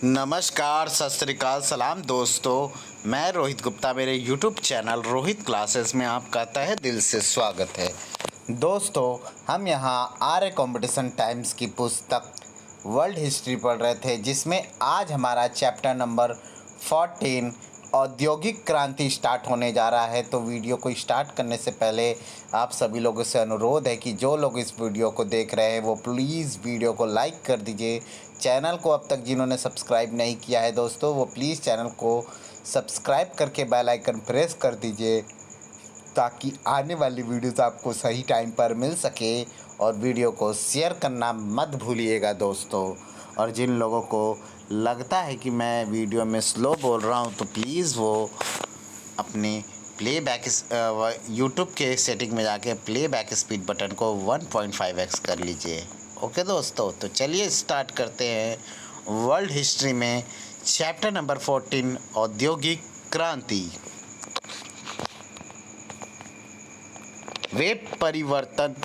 नमस्कार, सत श्री अकाल, सलाम दोस्तों। मैं रोहित गुप्ता, मेरे यूट्यूब चैनल रोहित क्लासेस में आपका तहे दिल से स्वागत है। दोस्तों, हम यहाँ आर्य कंपटीशन टाइम्स की पुस्तक वर्ल्ड हिस्ट्री पढ़ रहे थे, जिसमें आज हमारा चैप्टर नंबर 14 औद्योगिक क्रांति स्टार्ट होने जा रहा है। तो वीडियो को स्टार्ट करने से पहले आप सभी लोगों से अनुरोध है कि जो लोग इस वीडियो को देख रहे हैं वो प्लीज़ वीडियो को लाइक कर दीजिए। चैनल को अब तक जिन्होंने सब्सक्राइब नहीं किया है दोस्तों, वो प्लीज़ चैनल को सब्सक्राइब करके बेल आइकन प्रेस कर दीजिए, ताकि आने वाली वीडियोस आपको सही टाइम पर मिल सके। और वीडियो को शेयर करना मत भूलिएगा दोस्तों। और जिन लोगों को लगता है कि मैं वीडियो में स्लो बोल रहा हूं, तो प्लीज़ वो अपने प्लेबैक यूट्यूब के सेटिंग में जाके प्लेबैक स्पीड बटन को 1.5x कर लीजिए। ओके दोस्तों, तो चलिए स्टार्ट करते हैं वर्ल्ड हिस्ट्री में चैप्टर नंबर 14 औद्योगिक क्रांति। वे परिवर्तन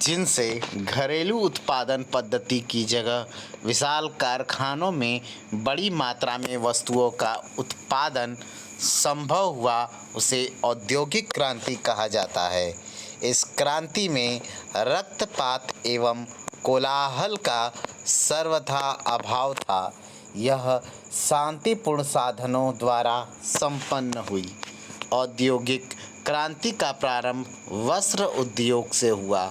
जिनसे घरेलू उत्पादन पद्धति की जगह विशाल कारखानों में बड़ी मात्रा में वस्तुओं का उत्पादन संभव हुआ, उसे औद्योगिक क्रांति कहा जाता है। इस क्रांति में रक्तपात एवं कोलाहल का सर्वथा अभाव था। यह शांतिपूर्ण साधनों द्वारा संपन्न हुई। औद्योगिक क्रांति का प्रारंभ वस्त्र उद्योग से हुआ।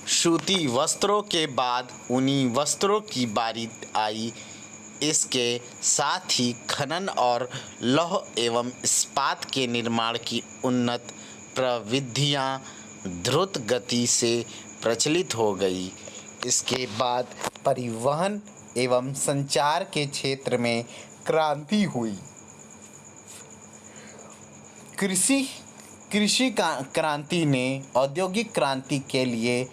सूती वस्त्रों के बाद ऊनी वस्त्रों की बारी आई। इसके साथ ही खनन और लौह एवं इस्पात के निर्माण की उन्नत प्रविधियां द्रुत गति से प्रचलित हो गई। इसके बाद परिवहन एवं संचार के क्षेत्र में क्रांति हुई। कृषि क्रांति ने औद्योगिक क्रांति के लिए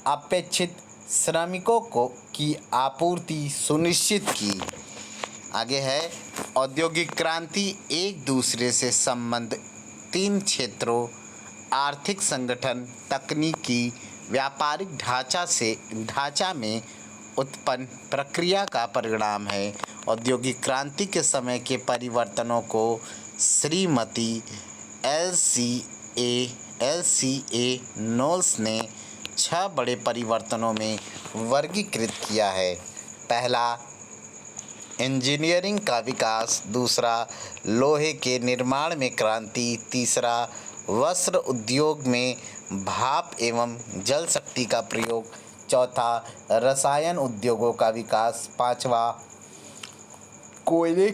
अपेक्षित श्रमिकों की आपूर्ति सुनिश्चित की। आगे है औद्योगिक क्रांति एक दूसरे से संबंध 3 क्षेत्रों आर्थिक संगठन, तकनीकी, व्यापारिक ढांचा में उत्पन्न प्रक्रिया का परिणाम है। औद्योगिक क्रांति के समय के परिवर्तनों को श्रीमती एल.सी.ए. नोल्स ने 6 बड़े परिवर्तनों में वर्गीकृत किया है। पहला, इंजीनियरिंग का विकास। दूसरा, लोहे के निर्माण में क्रांति। तीसरा, वस्त्र उद्योग में भाप एवं जल शक्ति का प्रयोग। चौथा, रसायन उद्योगों का विकास। पांचवा, कोयले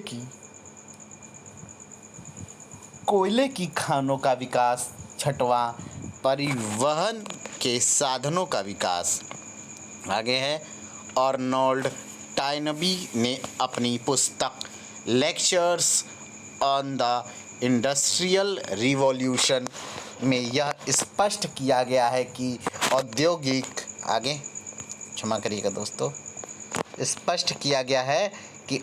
की खानों का विकास। छठवां, परिवहन के साधनों का विकास। आगे है अर्नोल्ड टाइनबी ने अपनी पुस्तक lectures on the industrial revolution में यह स्पष्ट किया गया है कि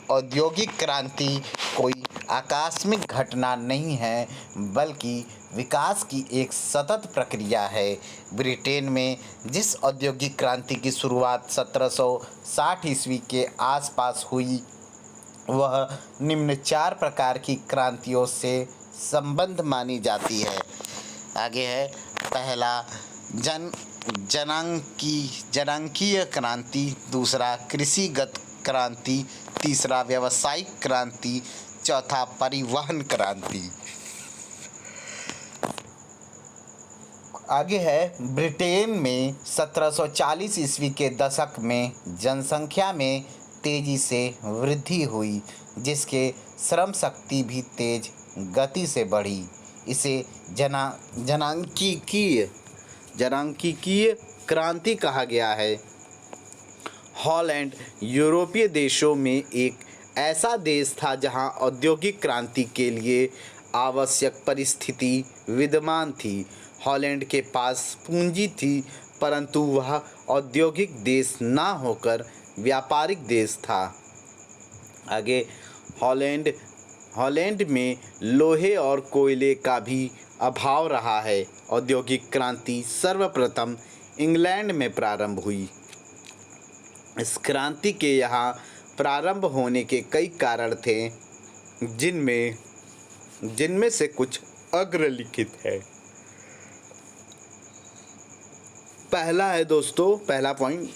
औद्योगिक क्रांति कोई आकस्मिक घटना नहीं है, बल्कि विकास की एक सतत प्रक्रिया है। ब्रिटेन में जिस औद्योगिक क्रांति की शुरुआत 1760 ईस्वी के आसपास हुई, वह निम्न 4 प्रकार की क्रांतियों से संबंध मानी जाती है। आगे है पहला, जनांकीय क्रांति। दूसरा, कृषिगत क्रांति। तीसरा, व्यावसायिक क्रांति। चौथा, परिवहन क्रांति। आगे है ब्रिटेन में 1740 ईस्वी के दशक में जनसंख्या में तेजी से वृद्धि हुई, जिसके श्रम शक्ति भी तेज गति से बढ़ी। इसे जनांकीय क्रांति कहा गया है। हॉलैंड यूरोपीय देशों में एक ऐसा देश था जहां औद्योगिक क्रांति के लिए आवश्यक परिस्थिति विद्यमान थी। हॉलैंड के पास पूंजी थी, परंतु वह औद्योगिक देश ना होकर व्यापारिक देश था। आगे हॉलैंड में लोहे और कोयले का भी अभाव रहा है। औद्योगिक क्रांति सर्वप्रथम इंग्लैंड में प्रारंभ हुई। इस क्रांति के यहाँ प्रारंभ होने के कई कारण थे, जिनमें से कुछ अग्रलिखित है। पहला है दोस्तों, पहला पॉइंट,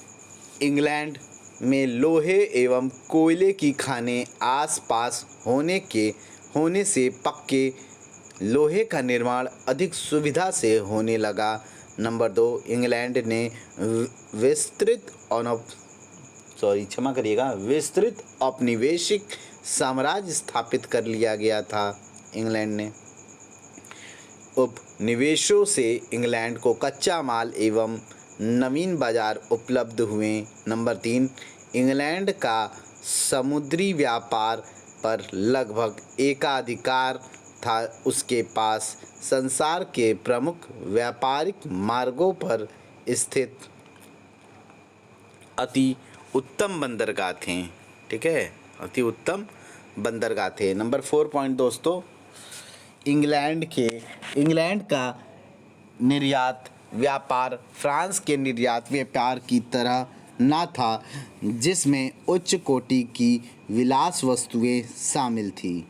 इंग्लैंड में लोहे एवं कोयले की खानें आसपास होने से पक्के लोहे का निर्माण अधिक सुविधा से होने लगा। नंबर 2, इंग्लैंड ने विस्तृत औपनिवेशिक साम्राज्य स्थापित कर लिया गया था। इंग्लैंड ने उपनिवेशों से इंग्लैंड को कच्चा माल एवं नवीन बाजार उपलब्ध हुए। नंबर 3, इंग्लैंड का समुद्री व्यापार पर लगभग एकाधिकार था। उसके पास संसार के प्रमुख व्यापारिक मार्गों पर स्थित अति उत्तम बंदरगाह थे। ठीक है, अति उत्तम बंदरगाह थे। नंबर 4 पॉइंट दोस्तों, इंग्लैंड का निर्यात व्यापार फ्रांस के निर्यात व्यापार की तरह न था, जिसमें उच्च कोटि की विलास वस्तुएं शामिल थी।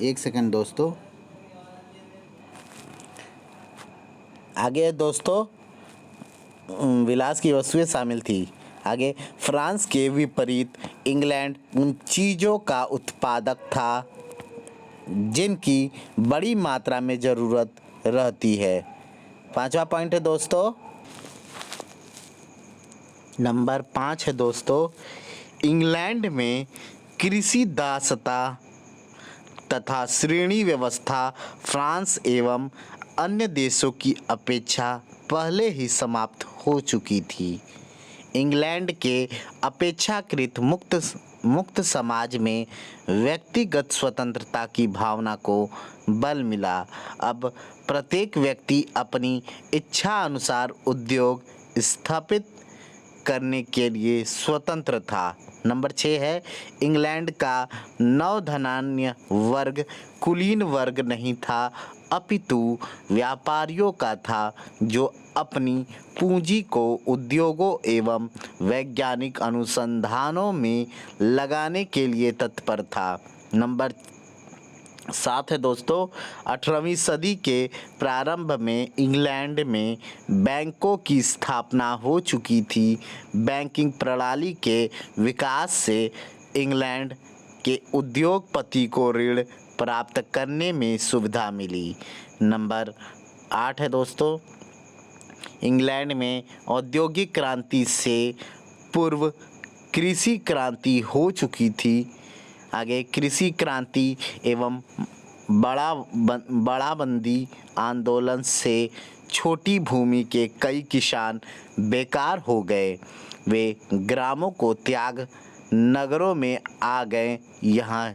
एक सेकंड दोस्तों, आगे दोस्तों, विलास की वस्तुएं शामिल थी। आगे, फ्रांस के विपरीत इंग्लैंड उन चीज़ों का उत्पादक था जिनकी बड़ी मात्रा में ज़रूरत रहती है। 5वां पॉइंट है दोस्तों, नंबर 5 है दोस्तों, इंग्लैंड में कृषि दासता तथा श्रेणी व्यवस्था फ्रांस एवं अन्य देशों की अपेक्षा पहले ही समाप्त हो चुकी थी। इंग्लैंड के अपेक्षाकृत मुक्त समाज में व्यक्तिगत स्वतंत्रता की भावना को बल मिला। अब प्रत्येक व्यक्ति अपनी इच्छा अनुसार उद्योग स्थापित करने के लिए स्वतंत्र था। नंबर 6 है, इंग्लैंड का नौधन्य वर्ग कुलीन वर्ग नहीं था, अपितु व्यापारियों का था, जो अपनी पूंजी को उद्योगों एवं वैज्ञानिक अनुसंधानों में लगाने के लिए तत्पर था। नंबर 7 है दोस्तों, 18वीं सदी के प्रारंभ में इंग्लैंड में बैंकों की स्थापना हो चुकी थी। बैंकिंग प्रणाली के विकास से इंग्लैंड के उद्योगपति को ऋण प्राप्त करने में सुविधा मिली। नंबर 8 है दोस्तों, इंग्लैंड में औद्योगिक क्रांति से पूर्व कृषि क्रांति हो चुकी थी। आगे, कृषि क्रांति एवं बड़ाबंदी आंदोलन से छोटी भूमि के कई किसान बेकार हो गए। वे ग्रामों को त्याग नगरों में आ गए। यहाँ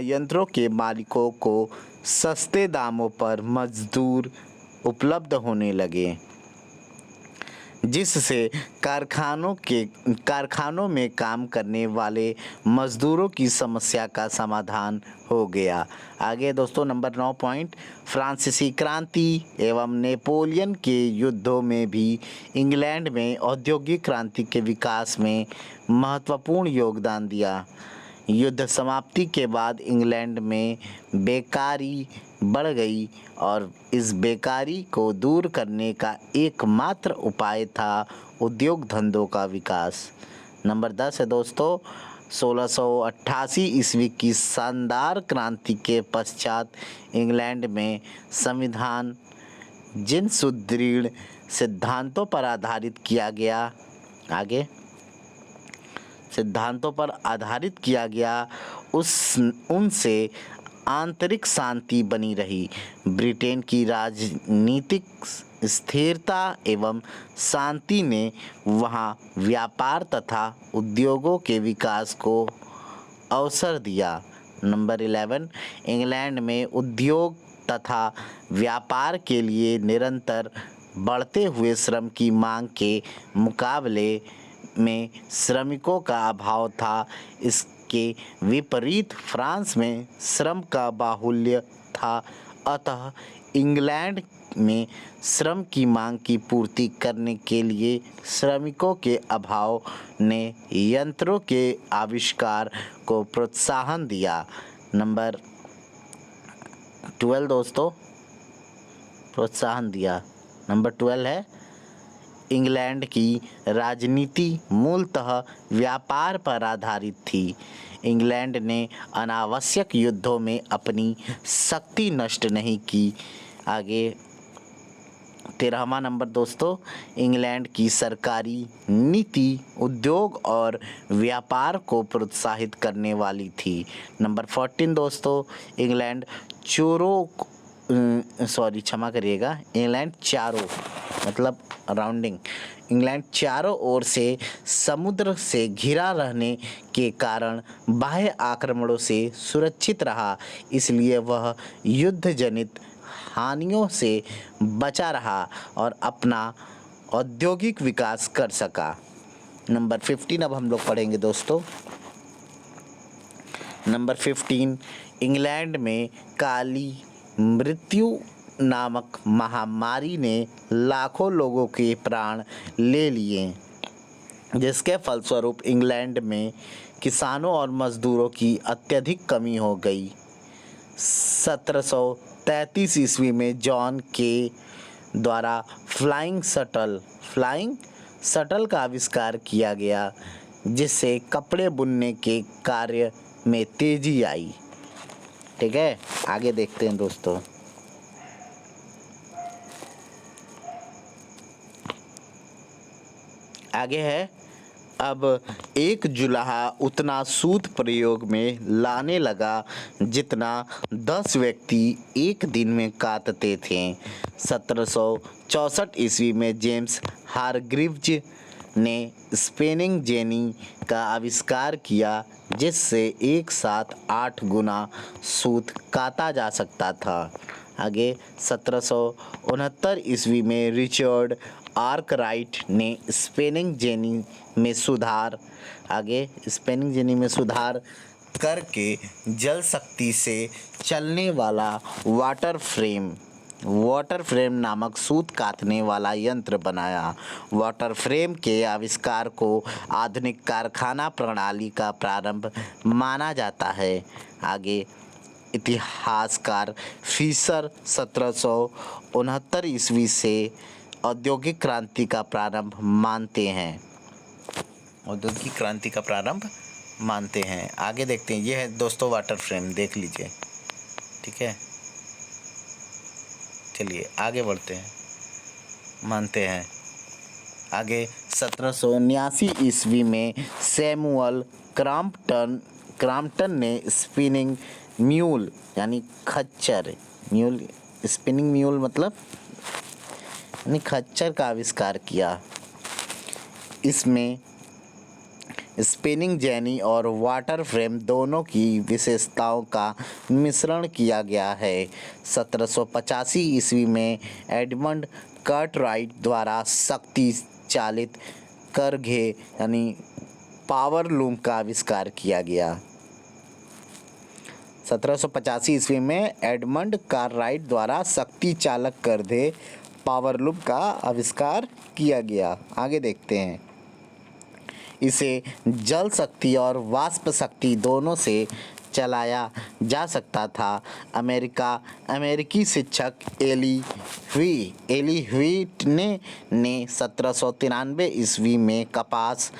यंत्रों के मालिकों को सस्ते दामों पर मजदूर उपलब्ध होने लगे, जिससे कारखानों में काम करने वाले मजदूरों की समस्या का समाधान हो गया। आगे दोस्तों, नंबर 9 पॉइंट, फ्रांसीसी क्रांति एवं नेपोलियन के युद्धों में भी इंग्लैंड में औद्योगिक क्रांति के विकास में महत्वपूर्ण योगदान दिया। युद्ध समाप्ति के बाद इंग्लैंड में बेकारी बढ़ गई और इस बेकारी को दूर करने का एकमात्र उपाय था उद्योग धंधों का विकास। नंबर 10 है दोस्तों, 1688 ईस्वी की शानदार क्रांति के पश्चात इंग्लैंड में संविधान जिन सुदृढ़ सिद्धांतों पर आधारित किया गया उनसे आंतरिक शांति बनी रही। ब्रिटेन की राजनीतिक स्थिरता एवं शांति ने वहां व्यापार तथा उद्योगों के विकास को अवसर दिया। नंबर 11, इंग्लैंड में उद्योग तथा व्यापार के लिए निरंतर बढ़ते हुए श्रम की मांग के मुकाबले में श्रमिकों का अभाव था। इसके विपरीत फ्रांस में श्रम का बाहुल्य था। अतः इंग्लैंड में श्रम की मांग की पूर्ति करने के लिए श्रमिकों के अभाव ने यंत्रों के आविष्कार को प्रोत्साहन दिया। नंबर 12 दोस्तों, प्रोत्साहन दिया। नंबर 12 है इंग्लैंड की राजनीति मूलतः व्यापार पर आधारित थी। इंग्लैंड ने अनावश्यक युद्धों में अपनी शक्ति नष्ट नहीं की। आगे 13वां नंबर दोस्तों, इंग्लैंड की सरकारी नीति उद्योग और व्यापार को प्रोत्साहित करने वाली थी। नंबर 14 दोस्तों, इंग्लैंड क्षमा करिएगा, इंग्लैंड चारों मतलब राउंडिंग, इंग्लैंड चारों ओर से समुद्र से घिरा रहने के कारण बाह्य आक्रमणों से सुरक्षित रहा, इसलिए वह युद्ध जनित हानियों से बचा रहा और अपना औद्योगिक विकास कर सका। नंबर 15 अब हम लोग पढ़ेंगे दोस्तों। नंबर 15, इंग्लैंड में काली मृत्यु नामक महामारी ने लाखों लोगों के प्राण ले लिए, जिसके फलस्वरूप इंग्लैंड में किसानों और मजदूरों की अत्यधिक कमी हो गई। 1733 ईस्वी में जॉन के द्वारा फ्लाइंग शटल का आविष्कार किया गया, जिससे कपड़े बुनने के कार्य में तेजी आई। ठीक है, आगे देखते हैं दोस्तों। आगे है, अब एक जुलाहा उतना सूत प्रयोग में लाने लगा जितना 10 व्यक्ति एक दिन में काटते थे। 1764 ईस्वी में जेम्स हारग्रीव्ज ने स्पिनिंग जेनी का आविष्कार किया, जिससे एक साथ 8 गुना सूत काता जा सकता था। आगे 1769 ईस्वी में रिचर्ड आर्कराइट ने स्पिनिंग जेनी में सुधार करके जल शक्ति से चलने वाला वाटर फ्रेम नामक सूत काटने वाला यंत्र बनाया। वाटर फ्रेम के आविष्कार को आधुनिक कारखाना प्रणाली का प्रारंभ माना जाता है। आगे इतिहासकार फिशर 1769 ईस्वी से औद्योगिक क्रांति का प्रारंभ मानते हैं। आगे देखते हैं, ये है दोस्तों वाटर फ्रेम, देख लीजिए। ठीक है, चलिए आगे बढ़ते हैं, मानते हैं। आगे 1779 ईस्वी में सैमुअल क्रॉम्पटन ने स्पिनिंग म्यूल यानी स्पिनिंग म्यूल मतलब खच्चर का आविष्कार किया। इसमें स्पिनिंग जेनी और वाटर फ्रेम दोनों की विशेषताओं का मिश्रण किया गया है। 1785 ईस्वी में एडमंड कार्टराइट द्वारा शक्ति चालित करघे यानी पावर लूम का आविष्कार किया गया। 1785 ईस्वी में एडमंड कार्टराइट द्वारा शक्ति चालक करघे पावर लूम का आविष्कार किया गया। आगे देखते हैं, इसे जल शक्ति और वाष्प शक्ति दोनों से चलाया जा सकता था। अमेरिकी शिक्षक एली ह्वीट ने 1793 ईस्वी में कपास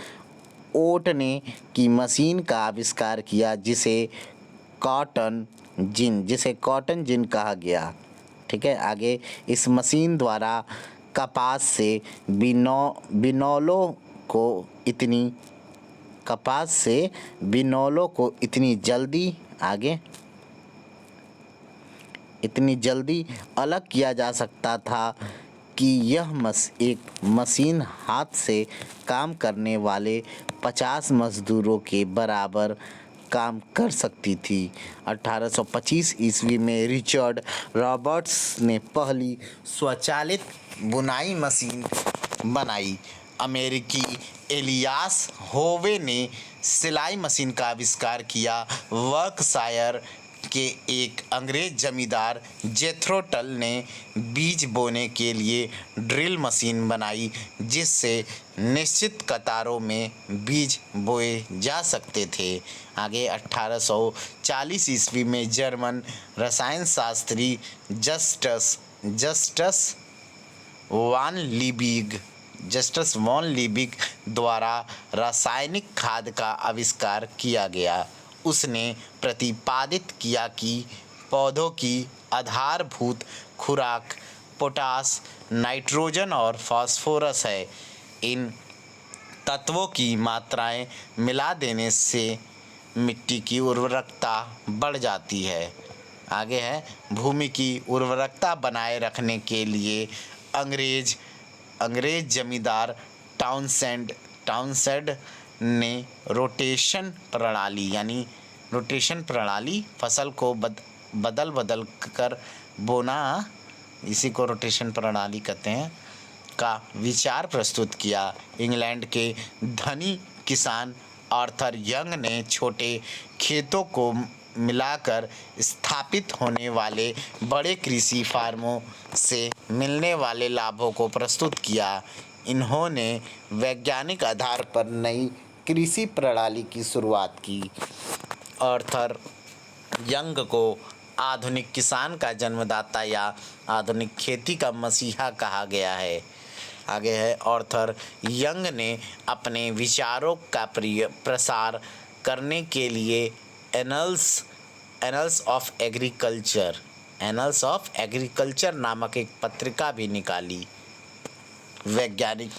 ओटने की मशीन का आविष्कार किया, जिसे कॉटन जिन कहा गया। ठीक है, आगे इस मशीन द्वारा कपास से बिनौलों को इतनी जल्दी अलग किया जा सकता था कि यह एक मशीन हाथ से काम करने वाले 50 मजदूरों के बराबर काम कर सकती थी। 1825 ईस्वी में रिचर्ड रॉबर्ट्स ने पहली स्वचालित बुनाई मशीन बनाई। अमेरिकी एलियास होवे ने सिलाई मशीन का आविष्कार किया। वर्कशायर के एक अंग्रेज जमींदार जेथरो टल ने बीज बोने के लिए ड्रिल मशीन बनाई, जिससे निश्चित कतारों में बीज बोए जा सकते थे। आगे 1840 ईस्वी में जर्मन रसायन शास्त्री जस्टस वॉन लीबिग द्वारा रासायनिक खाद का आविष्कार किया गया। उसने प्रतिपादित किया कि पौधों की आधारभूत खुराक पोटास, नाइट्रोजन और फास्फोरस है। इन तत्वों की मात्राएं मिला देने से मिट्टी की उर्वरकता बढ़ जाती है। आगे है, भूमि की उर्वरकता बनाए रखने के लिए अंग्रेज जमींदार टाउनसेंड ने रोटेशन प्रणाली फसल को बदल कर बोना, इसी को रोटेशन प्रणाली कहते हैं, का विचार प्रस्तुत किया। इंग्लैंड के धनी किसान आर्थर यंग ने छोटे खेतों को मिलाकर स्थापित होने वाले बड़े कृषि फार्मों से मिलने वाले लाभों को प्रस्तुत किया। इन्होंने वैज्ञानिक आधार पर नई कृषि प्रणाली की शुरुआत की। आर्थर यंग को आधुनिक किसान का जन्मदाता या आधुनिक खेती का मसीहा कहा गया है। आगे है, आर्थर यंग ने अपने विचारों का प्रसार करने के लिए एनल्स ऑफ एग्रीकल्चर नामक एक पत्रिका भी निकाली। वैज्ञानिक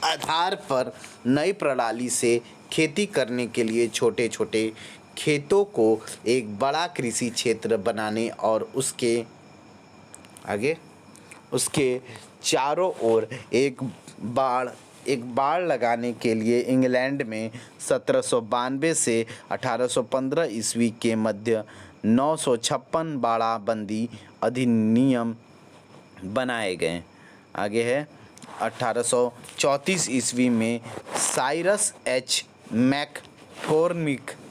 आधार पर नई प्रणाली से खेती करने के लिए छोटे छोटे खेतों को एक बड़ा कृषि क्षेत्र बनाने और उसके चारों ओर एक बाड़ लगाने के लिए इंग्लैंड में 1792 से 1815 ईस्वी के मध्य 956 बाड़ाबंदी अधिनियम बनाए गए। आगे है, 1834 ईस्वी में साइरस एच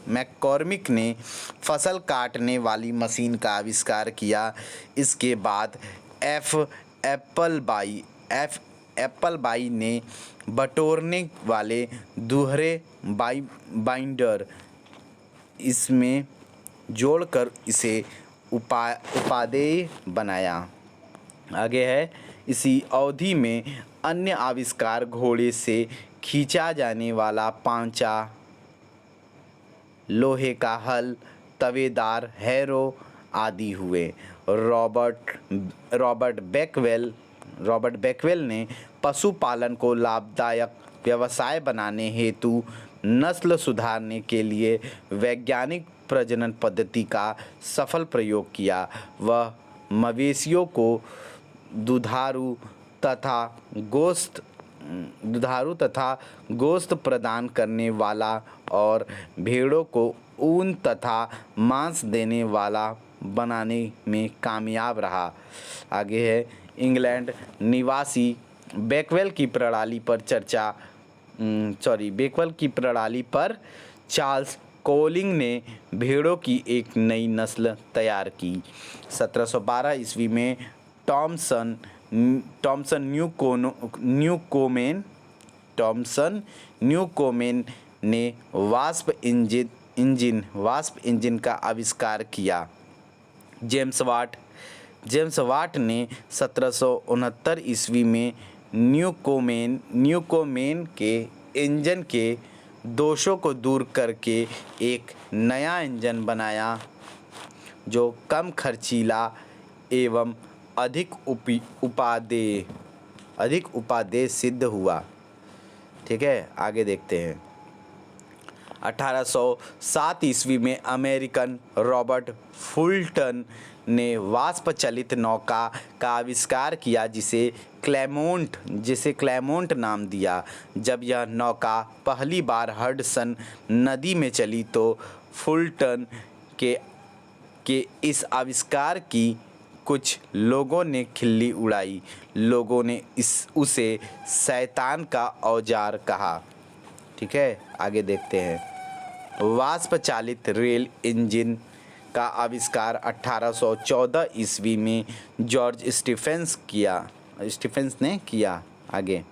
मैककॉर्मिक ने फसल काटने वाली मशीन का आविष्कार किया। इसके बाद एप्पलबाई ने बटोरने वाले दूहरे बाइंडर इसमें जोड़कर इसे उपादेय बनाया। आगे है, इसी अवधि में अन्य आविष्कार घोड़े से खींचा जाने वाला पांचा, लोहे का हल, तवेदार हैरो आदि हुए। रॉबर्ट बेकवेल ने पशुपालन को लाभदायक व्यवसाय बनाने हेतु नस्ल सुधारने के लिए वैज्ञानिक प्रजनन पद्धति का सफल प्रयोग किया। वह मवेशियों को दुधारू तथा गोश्त प्रदान करने वाला और भेड़ों को ऊन तथा मांस देने वाला बनाने में कामयाब रहा। आगे है, इंग्लैंड निवासी बेकवेल की प्रणाली पर चार्ल्स कोलिंग ने भेड़ों की एक नई नस्ल तैयार की। 1712 ईस्वी में टॉमसन न्यूकोमेन ने वास्प इंजन का आविष्कार किया। जेम्स वाट ने 1769 ईस्वी में न्यूकोमेन के इंजन के दोषों को दूर करके एक नया इंजन बनाया, जो कम खर्चीला एवं अधिक उपादेय सिद्ध हुआ। ठीक है, आगे देखते हैं। 1807 ईस्वी में अमेरिकन रॉबर्ट फुलटन ने वाष्प चलित नौका का आविष्कार किया, जिसे क्लेमोंट नाम दिया। जब यह नौका पहली बार हडसन नदी में चली तो फुलटन के इस आविष्कार की कुछ लोगों ने खिल्ली उड़ाई। लोगों ने उसे शैतान का औजार कहा। ठीक है, आगे देखते हैं। वाष्प चालित रेल इंजन का आविष्कार 1814 ईस्वी में जॉर्ज स्टीफेंस ने किया। आगे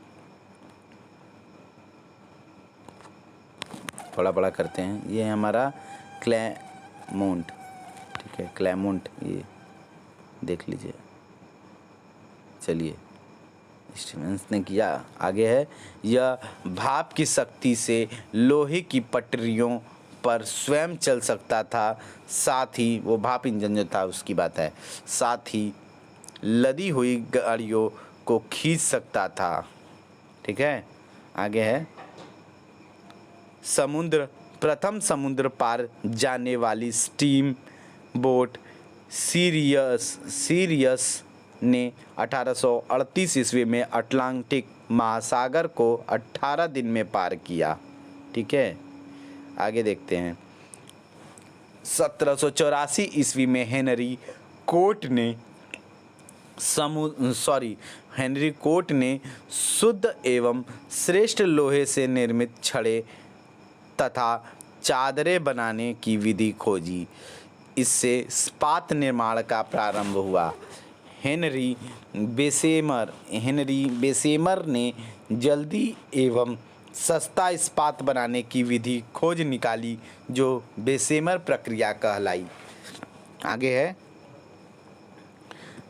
थोड़ा बड़ा करते हैं। ये हमारा क्लेमोंट, ठीक है, क्लेमोंट, ये देख लीजिए। चलिए, स्टीफेंस ने किया। आगे है, यह भाप की शक्ति से लोहे की पटरियों पर स्वयं चल सकता था, साथ ही वो भाप इंजन जो था उसकी बात है, साथ ही लदी हुई गाड़ियों को खींच सकता था। ठीक है, आगे है, प्रथम समुद्र पार जाने वाली स्टीम बोट सीरियस ने 1838 ईस्वी में अटलांटिक महासागर को 18 दिन में पार किया। ठीक है, आगे देखते हैं। 1784 ईस्वी में हेनरी कोट ने शुद्ध एवं श्रेष्ठ लोहे से निर्मित छड़े तथा चादरें बनाने की विधि खोजी। इससे इस्पात निर्माण का प्रारंभ हुआ। हेनरी बेसेमर ने जल्दी एवं सस्ता इस्पात बनाने की विधि खोज निकाली, जो बेसेमर प्रक्रिया कहलाई। आगे है,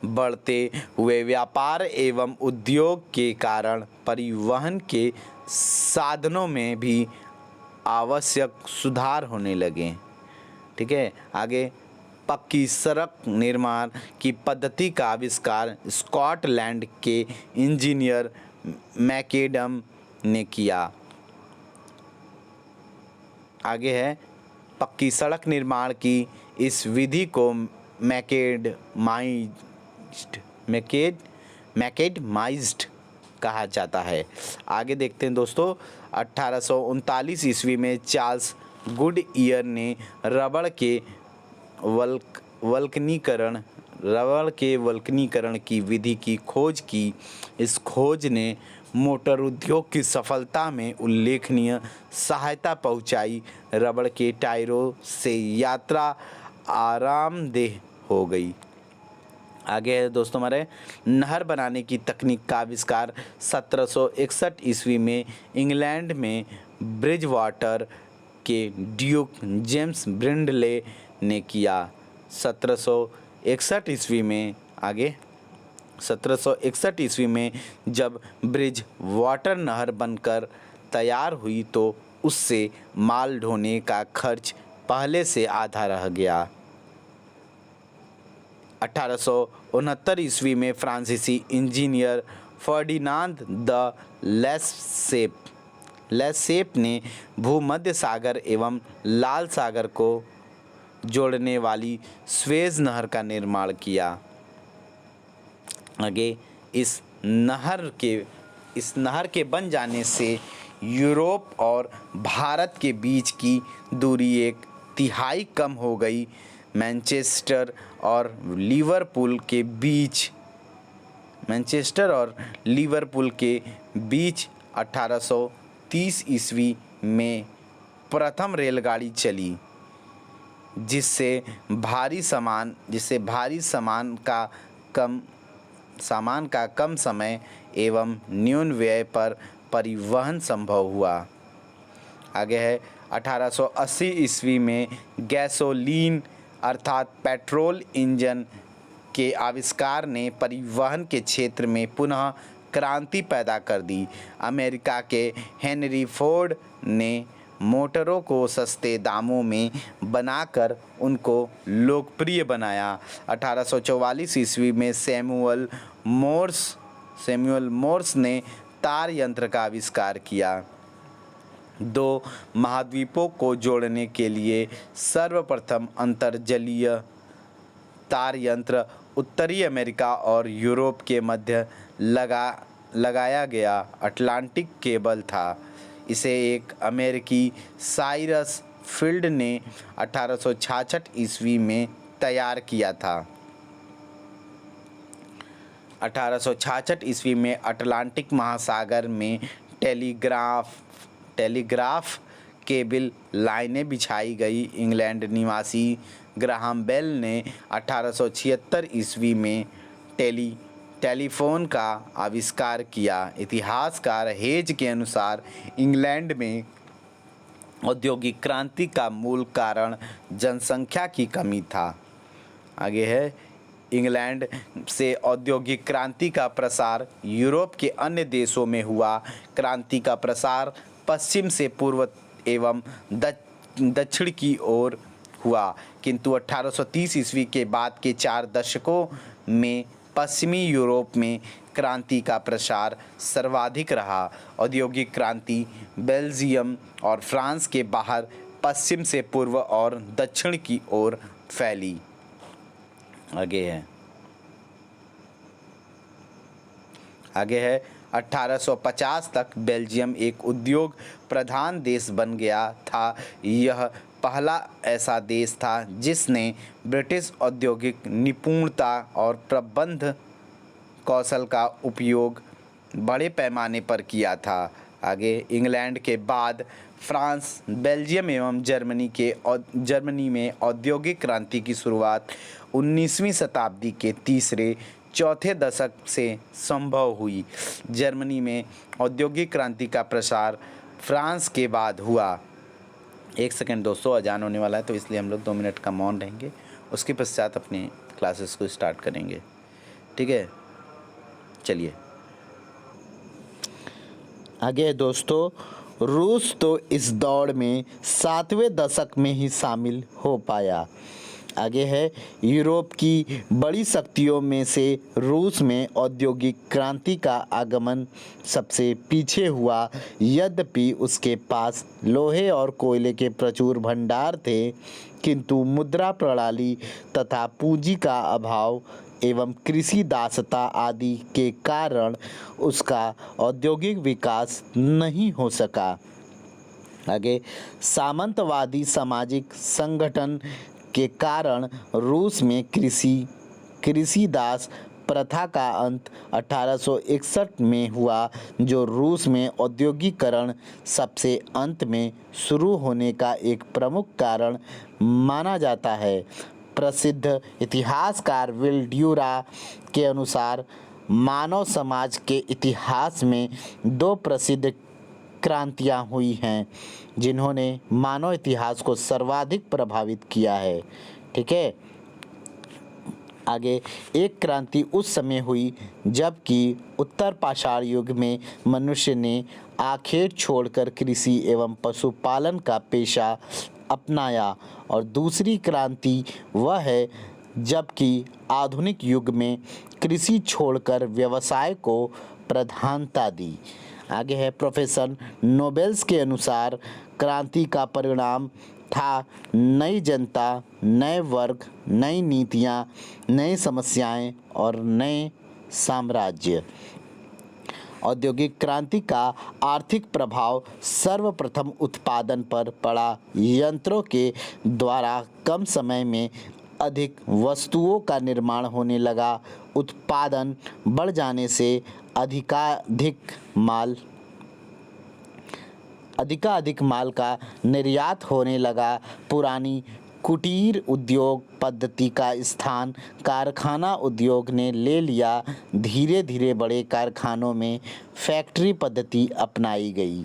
बढ़ते हुए व्यापार एवं उद्योग के कारण परिवहन के साधनों में भी आवश्यक सुधार होने लगे। ठीक है, आगे, पक्की सड़क निर्माण की पद्धति का आविष्कार स्कॉटलैंड के इंजीनियर मैकेडम ने किया। आगे है, पक्की सड़क निर्माण की इस विधि को मैकेडमाइज्ड कहा जाता है। आगे देखते हैं दोस्तों। 1839 ईस्वी में चार्ल्स गुडईयर ने रबड़ के वल्कनीकरण की विधि की खोज की। इस खोज ने मोटर उद्योग की सफलता में उल्लेखनीय सहायता पहुंचाई। रबड़ के टायरों से यात्रा आरामदेह हो गई। आगे है दोस्तों हमारे, नहर बनाने की तकनीक का आविष्कार 1761 ईस्वी में इंग्लैंड में ब्रिजवाटर के ड्यूक जेम्स ब्रिंडले ने किया। 1761 ईस्वी में, आगे, 1761 ईस्वी में जब ब्रिज वाटर नहर बनकर तैयार हुई तो उससे माल ढोने का खर्च पहले से आधा रह गया। 1869 ईस्वी में फ्रांसीसी इंजीनियर फर्डिनांद द लेसेप ने भूमध्य सागर एवं लाल सागर को जोड़ने वाली स्वेज नहर का निर्माण किया। आगे, इस नहर के बन जाने से यूरोप और भारत के बीच की दूरी 1/3 कम हो गई। मैनचेस्टर और लिवरपूल के बीच 1830 ईस्वी में प्रथम रेलगाड़ी चली, जिससे भारी सामान का कम समय एवं न्यून व्यय पर परिवहन संभव हुआ। आगे है, 1880 ईस्वी में गैसोलीन अर्थात पेट्रोल इंजन के आविष्कार ने परिवहन के क्षेत्र में पुनः क्रांति पैदा कर दी। अमेरिका के हेनरी फोर्ड ने मोटरों को सस्ते दामों में बनाकर उनको लोकप्रिय बनाया। 1844 ईस्वी में सैमुअल मोर्स ने तार यंत्र का आविष्कार किया। 2 महाद्वीपों को जोड़ने के लिए सर्वप्रथम अंतर्जलीय तार यंत्र उत्तरी अमेरिका और यूरोप के मध्य लगाया गया अटलांटिक केबल था। इसे एक अमेरिकी साइरस फील्ड ने 1866 ईस्वी में तैयार किया था। 1866 ईस्वी में अटलांटिक महासागर में टेलीग्राफ केबल लाइनें बिछाई गई। इंग्लैंड निवासी ग्राहम बेल ने 1876 ईस्वी में टेलीफोन का आविष्कार किया। इतिहासकार हेज के अनुसार इंग्लैंड में औद्योगिक क्रांति का मूल कारण जनसंख्या की कमी था। आगे है, इंग्लैंड से औद्योगिक क्रांति का प्रसार यूरोप के अन्य देशों में हुआ। क्रांति का प्रसार पश्चिम से पूर्व एवं दक्षिण की ओर हुआ, किंतु 1830 ईस्वी के बाद के 4 दशकों में पश्चिमी यूरोप में क्रांति का प्रसार सर्वाधिक रहा। औद्योगिक क्रांति बेल्जियम और फ्रांस के बाहर पश्चिम से पूर्व और दक्षिण की ओर फैली। आगे है 1850 तक बेल्जियम एक उद्योग प्रधान देश बन गया था। यह पहला ऐसा देश था जिसने ब्रिटिश औद्योगिक निपुणता और प्रबंध कौशल का उपयोग बड़े पैमाने पर किया था। आगे, इंग्लैंड के बाद फ्रांस, बेल्जियम एवं जर्मनी में औद्योगिक क्रांति की शुरुआत 19वीं शताब्दी के तीसरे चौथे दशक से संभव हुई। जर्मनी में औद्योगिक क्रांति का प्रसार फ्रांस के बाद हुआ। एक सेकंड दोस्तों, अजान होने वाला है तो इसलिए हम लोग 2 मिनट का मौन रहेंगे, उसके पश्चात अपनी क्लासेस को स्टार्ट करेंगे। ठीक है, चलिए आगे। दोस्तों, रूस तो इस दौड़ में 7वें दशक में ही शामिल हो पाया। आगे है, यूरोप की बड़ी शक्तियों में से रूस में औद्योगिक क्रांति का आगमन सबसे पीछे हुआ। यद्यपि उसके पास लोहे और कोयले के प्रचुर भंडार थे, किंतु मुद्रा प्रणाली तथा पूंजी का अभाव एवं कृषि दासता आदि के कारण उसका औद्योगिक विकास नहीं हो सका। आगे, सामंतवादी सामाजिक संगठन के कारण रूस में कृषि दास प्रथा का अंत 1861 में हुआ, जो रूस में औद्योगिकरण सबसे अंत में शुरू होने का एक प्रमुख कारण माना जाता है। प्रसिद्ध इतिहासकार विल ड्यूरा के अनुसार मानव समाज के इतिहास में 2 प्रसिद्ध क्रांतियाँ हुई हैं जिन्होंने मानव इतिहास को सर्वाधिक प्रभावित किया है। ठीक है, आगे, एक क्रांति उस समय हुई जबकि उत्तर पाषाण युग में मनुष्य ने आखेट छोड़कर कृषि एवं पशुपालन का पेशा अपनाया, और दूसरी क्रांति वह है जबकि आधुनिक युग में कृषि छोड़कर व्यवसाय को प्रधानता दी। आगे है, प्रोफेसर नोबेल्स के अनुसार क्रांति का परिणाम था नई जनता, नए वर्ग, नई नीतियाँ, नई समस्याएं और नए साम्राज्य। औद्योगिक क्रांति का आर्थिक प्रभाव सर्वप्रथम उत्पादन पर पड़ा। यंत्रों के द्वारा कम समय में अधिक वस्तुओं का निर्माण होने लगा। उत्पादन बढ़ जाने से अधिकाधिक माल का निर्यात होने लगा। पुरानी कुटीर उद्योग पद्धति का स्थान कारखाना उद्योग ने ले लिया। धीरे धीरे बड़े कारखानों में फैक्ट्री पद्धति अपनाई गई।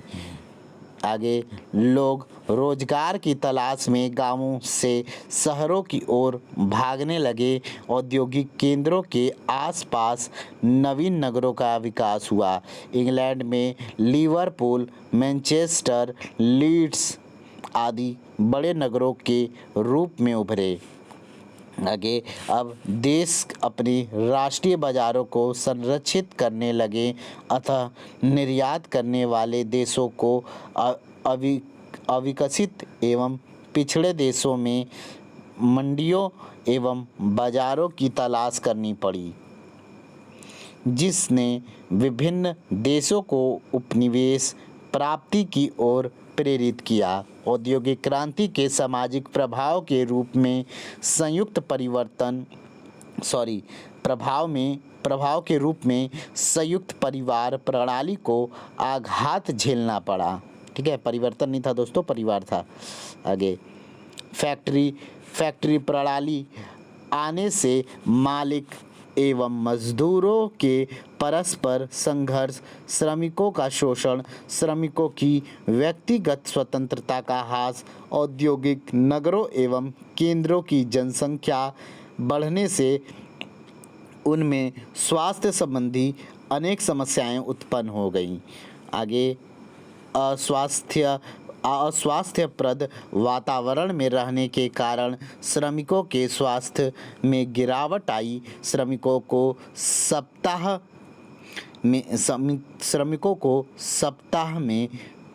आगे, लोग रोजगार की तलाश में गांवों से शहरों की ओर भागने लगे। औद्योगिक केंद्रों के आसपास नवीन नगरों का विकास हुआ। इंग्लैंड में लिवरपूल, मैनचेस्टर, लीड्स आदि बड़े नगरों के रूप में उभरे। आगे, अब देश अपने राष्ट्रीय बाजारों को संरक्षित करने लगे, अतः निर्यात करने वाले देशों को अविकसित एवं पिछड़े देशों में मंडियों एवं बाजारों की तलाश करनी पड़ी, जिसने विभिन्न देशों को उपनिवेश प्राप्ति की ओर प्रेरित किया। औद्योगिक क्रांति के सामाजिक प्रभाव के रूप में प्रभाव के रूप में संयुक्त परिवार प्रणाली को आघात झेलना पड़ा। ठीक है, परिवर्तन नहीं था दोस्तों, परिवार था। आगे, फैक्ट्री प्रणाली आने से मालिक एवं मजदूरों के परस्पर संघर्ष, श्रमिकों का शोषण, श्रमिकों की व्यक्तिगत स्वतंत्रता का ह्रास, औद्योगिक नगरों एवं केंद्रों की जनसंख्या बढ़ने से उनमें स्वास्थ्य संबंधी अनेक समस्याएं उत्पन्न हो गईं। आगे, अस्वास्थ्यप्रद वातावरण में रहने के कारण श्रमिकों के स्वास्थ्य में गिरावट आई। श्रमिकों को सप्ताह में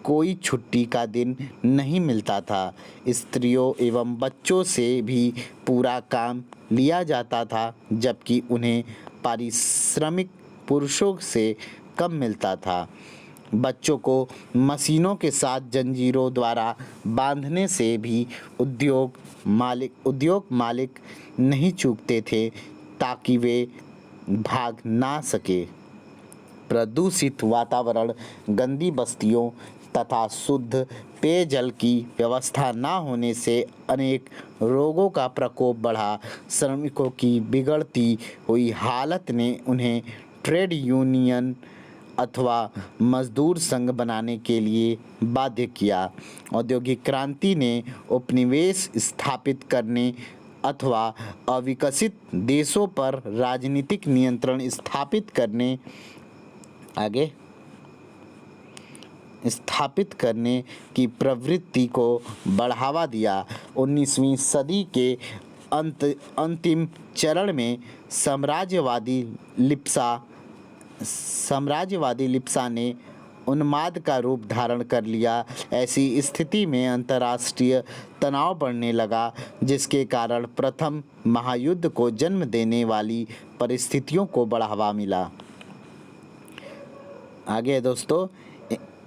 कोई छुट्टी का दिन नहीं मिलता था। स्त्रियों एवं बच्चों से भी पूरा काम लिया जाता था, जबकि उन्हें पारिश्रमिक पुरुषों से कम मिलता था। बच्चों को मशीनों के साथ जंजीरों द्वारा बांधने से भी उद्योग मालिक नहीं चूकते थे, ताकि वे भाग ना सके। प्रदूषित वातावरण, गंदी बस्तियों तथा शुद्ध पेयजल की व्यवस्था न होने से अनेक रोगों का प्रकोप बढ़ा। श्रमिकों की बिगड़ती हुई हालत ने उन्हें ट्रेड यूनियन अथवा मजदूर संघ बनाने के लिए बाध्य किया। औद्योगिक क्रांति ने उपनिवेश स्थापित करने अथवा अविकसित देशों पर राजनीतिक नियंत्रण स्थापित करने की प्रवृत्ति को बढ़ावा दिया। 19वीं सदी के अंतिम चरण में साम्राज्यवादी लिप्सा ने उन्माद का रूप धारण कर लिया। ऐसी स्थिति में अंतर्राष्ट्रीय तनाव बढ़ने लगा, जिसके कारण प्रथम महायुद्ध को जन्म देने वाली परिस्थितियों को बढ़ावा मिला। आगे दोस्तों,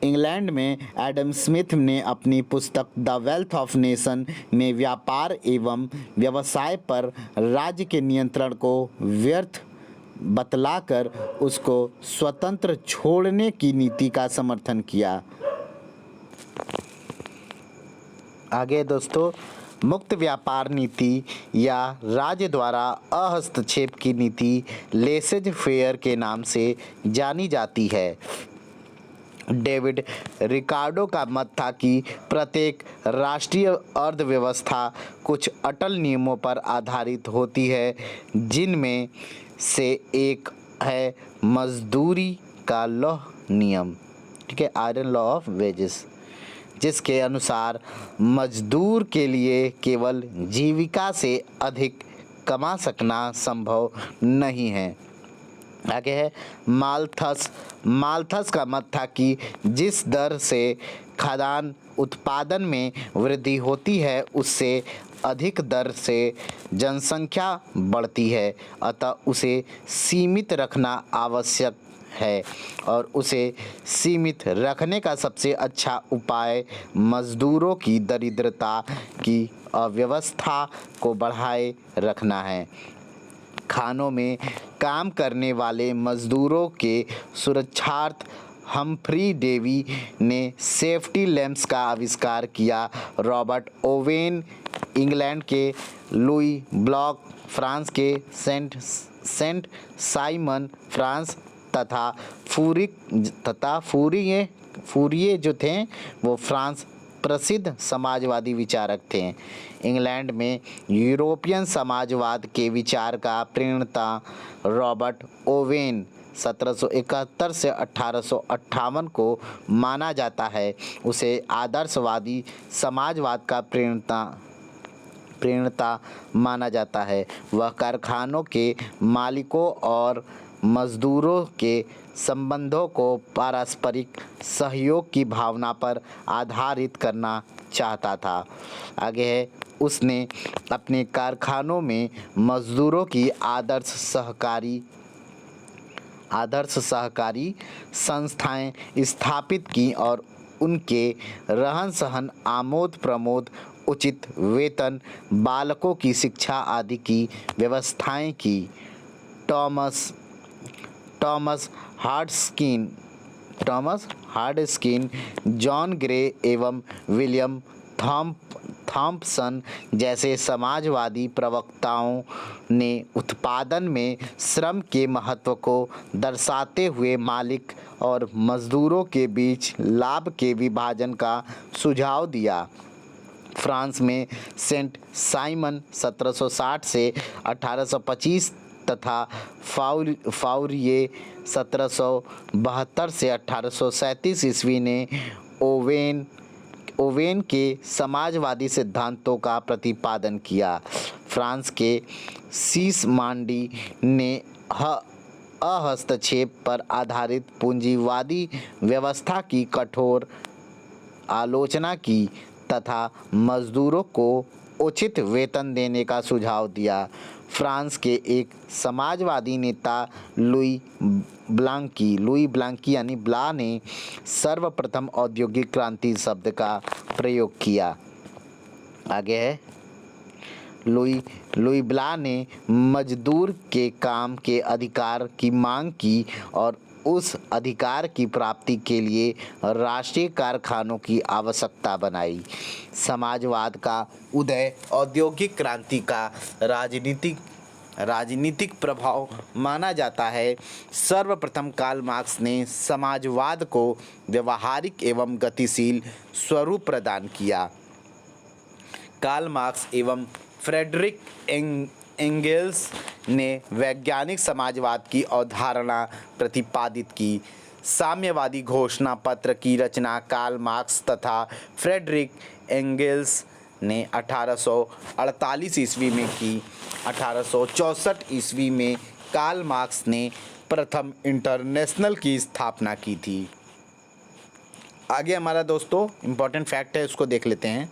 इंग्लैंड में एडम स्मिथ ने अपनी पुस्तक द वेल्थ ऑफ नेशन में व्यापार एवं व्यवसाय पर राज्य के नियंत्रण को व्यर्थ बतलाकर उसको स्वतंत्र छोड़ने की नीति का समर्थन किया। आगे दोस्तों, मुक्त व्यापार नीति या राज्य द्वारा हस्तक्षेप की नीति लेसेज फेयर के नाम से जानी जाती है। डेविड रिकार्डो का मत था कि प्रत्येक राष्ट्रीय अर्थव्यवस्था कुछ अटल नियमों पर आधारित होती है, जिनमें से एक है मजदूरी का लौह नियम, ठीक है, आयरन लॉ ऑफ वेजेस, जिसके अनुसार मजदूर के लिए केवल जीविका से अधिक कमा सकना संभव नहीं है। आगे है माल्थस का मत था कि जिस दर से खाद्यान्न उत्पादन में वृद्धि होती है, उससे अधिक दर से जनसंख्या बढ़ती है, अतः उसे सीमित रखना आवश्यक है और उसे सीमित रखने का सबसे अच्छा उपाय मजदूरों की दरिद्रता की अव्यवस्था को बढ़ाए रखना है। खानों में काम करने वाले मजदूरों के सुरक्षार्थ हम्फ्री डेवी ने सेफ्टी लैंप्स का आविष्कार किया। रॉबर्ट ओवेन इंग्लैंड के लुई ब्लॉक, फ्रांस के सेंट साइमन फ्रांस तथा फूरिये जो थे वो फ्रांस प्रसिद्ध समाजवादी विचारक थे। इंग्लैंड में यूरोपियन समाजवाद के विचार का प्रणेता रॉबर्ट ओवेन 1771 से 1858 को माना जाता है। उसे आदर्शवादी समाजवाद का प्रणेता माना जाता है। वह कारखानों के मालिकों और मजदूरों के संबंधों को पारस्परिक सहयोग की भावना पर आधारित करना चाहता था। आगे है, उसने अपने कारखानों में मजदूरों की आदर्श सहकारी संस्थाएं स्थापित की और उनके रहन सहन, आमोद प्रमोद, उचित वेतन, बालकों की शिक्षा आदि की व्यवस्थाएं की। टॉमस टॉमस हार्डस्किन, जॉन ग्रे एवं विलियम थॉम्पसन जैसे समाजवादी प्रवक्ताओं ने उत्पादन में श्रम के महत्व को दर्शाते हुए मालिक और मजदूरों के बीच लाभ के विभाजन का सुझाव दिया। फ्रांस में सेंट साइमन 1760 से 1825 तथा फाउरिये 1772 से 1837 ईस्वी ने ओवेन के समाजवादी सिद्धांतों का प्रतिपादन किया। फ्रांस के सीसमांडी ने हस्तक्षेप पर आधारित पूंजीवादी व्यवस्था की कठोर आलोचना की तथा मजदूरों को उचित वेतन देने का सुझाव दिया। फ्रांस के एक समाजवादी नेता लुई ब्लांकी यानी ब्ला ने सर्वप्रथम औद्योगिक क्रांति शब्द का प्रयोग किया। आगे है लुई ब्ला ने मजदूर के काम के अधिकार की मांग की और उस अधिकार की प्राप्ति के लिए राष्ट्रीय कारखानों की आवश्यकता बनाई। समाजवाद का उदय औद्योगिक क्रांति का राजनीतिक प्रभाव माना जाता है। सर्वप्रथम कार्ल मार्क्स ने समाजवाद को व्यवहारिक एवं गतिशील स्वरूप प्रदान किया। कार्ल मार्क्स एवं फ्रेडरिक एंगेल्स ने वैज्ञानिक समाजवाद की अवधारणा प्रतिपादित की। साम्यवादी घोषणा पत्र की रचना कार्ल मार्क्स तथा फ्रेडरिक एंगेल्स ने 1848 ईस्वी में की। 1864 ईस्वी में कार्ल मार्क्स ने प्रथम इंटरनेशनल की स्थापना की थी। आगे हमारा दोस्तों इम्पोर्टेंट फैक्ट है, उसको देख लेते हैं।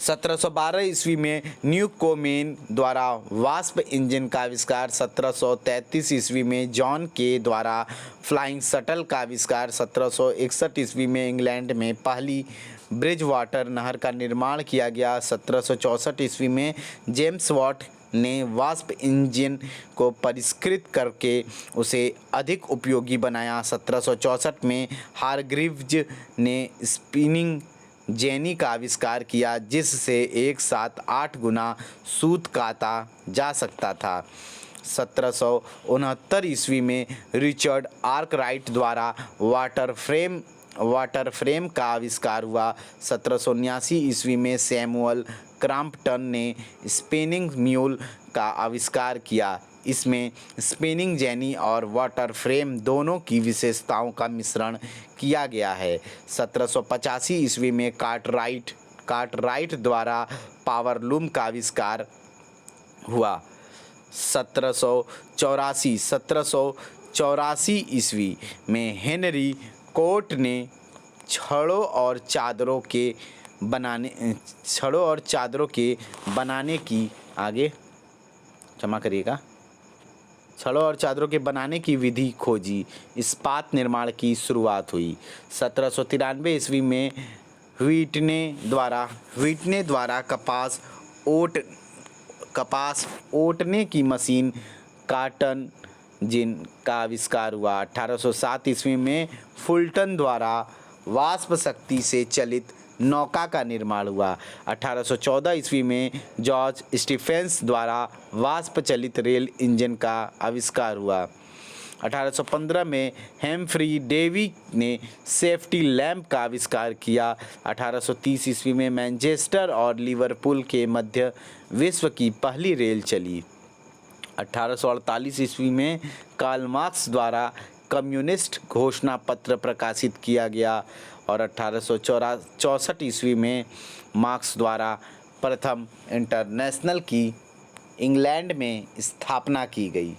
1712 ईस्वी में न्यूकोमेन द्वारा वाष्प इंजन का आविष्कार, 1733 ईस्वी में जॉन के द्वारा फ्लाइंग शटल का आविष्कार, 1761 ईस्वी में इंग्लैंड में पहली ब्रिज वाटर नहर का निर्माण किया गया, 1764 ईस्वी में जेम्स वाट ने वाष्प इंजन को परिष्कृत करके उसे अधिक उपयोगी बनाया, 1764 में हारग्रीव्ज ने स्पिनिंग जेनी का आविष्कार किया जिससे एक साथ 8 गुना सूत काता जा सकता था। 1769 ईस्वी में रिचर्ड आर्कराइट द्वारा वाटर फ्रेम का आविष्कार हुआ। 1779 ईस्वी में सैमुअल क्रॉम्पटन ने स्पिनिंग म्यूल का आविष्कार किया। इसमें स्पिनिंग जेनी और वाटर फ्रेम दोनों की विशेषताओं का मिश्रण किया गया है। 1785 ईस्वी में कार्टराइट द्वारा पावरलूम का आविष्कार हुआ। 1784 ईस्वी में हेनरी कोट ने छड़ों और चादरों के बनाने की विधि खोजी। इस्पात निर्माण की शुरुआत हुई। 1793 ईस्वी में व्हिटने द्वारा कपास ओटने की मशीन कॉटन जिन का आविष्कार हुआ। 1807 ईस्वी में फुलटन द्वारा वाष्प शक्ति से चलित नौका का निर्माण हुआ। 1814 ईस्वी में जॉर्ज स्टीफेंस द्वारा वाष्प चलित रेल इंजन का आविष्कार हुआ। 1815 में हेम्फ्री डेवी ने सेफ्टी लैंप का आविष्कार किया। 1830 ईस्वी में मैनचेस्टर और लिवरपूल के मध्य विश्व की पहली रेल चली। 1848 ईस्वी में कार्ल मार्क्स द्वारा कम्युनिस्ट घोषणा पत्र प्रकाशित किया गया और 1864 ईस्वी में मार्क्स द्वारा प्रथम इंटरनेशनल की इंग्लैंड में स्थापना की गई।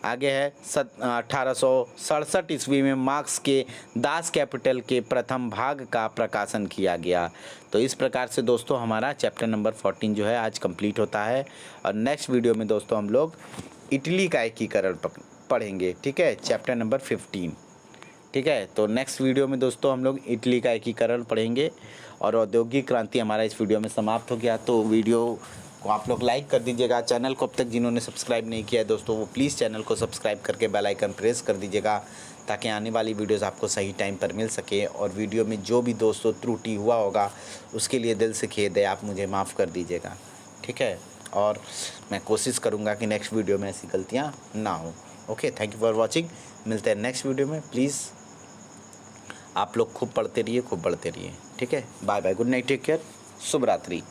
आगे है 1867 ईस्वी में मार्क्स के दास कैपिटल के प्रथम भाग का प्रकाशन किया गया। तो इस प्रकार से दोस्तों हमारा चैप्टर नंबर 14 जो है आज कंप्लीट होता है और नेक्स्ट वीडियो में दोस्तों हम लोग इटली का एकीकरण पढ़ेंगे। ठीक है, चैप्टर नंबर 15। ठीक है, तो नेक्स्ट वीडियो में दोस्तों हम लोग इटली का एकीकरण पढ़ेंगे और औद्योगिक क्रांति हमारा इस वीडियो में समाप्त हो गया। तो वीडियो को आप लोग लाइक कर दीजिएगा। चैनल को अब तक जिन्होंने सब्सक्राइब नहीं किया है दोस्तों, वो प्लीज़ चैनल को सब्सक्राइब करके बेल आइकन प्रेस कर दीजिएगा, ताकि आने वाली वीडियोस आपको सही टाइम पर मिल सके। और वीडियो में जो भी दोस्तों त्रुटि हुआ होगा उसके लिए दिल से खेद है, आप मुझे माफ़ कर दीजिएगा, ठीक है। और मैं कोशिश करूँगा कि नेक्स्ट वीडियो में ऐसी गलतियाँ ना हो। Okay, thank you for watching. मिलते हैं नेक्स्ट वीडियो में। प्लीज़ आप लोग खूब पढ़ते रहिए, खूब बढ़ते रहिए, ठीक है। Bye bye, good night, take care, शुभ रात्रि।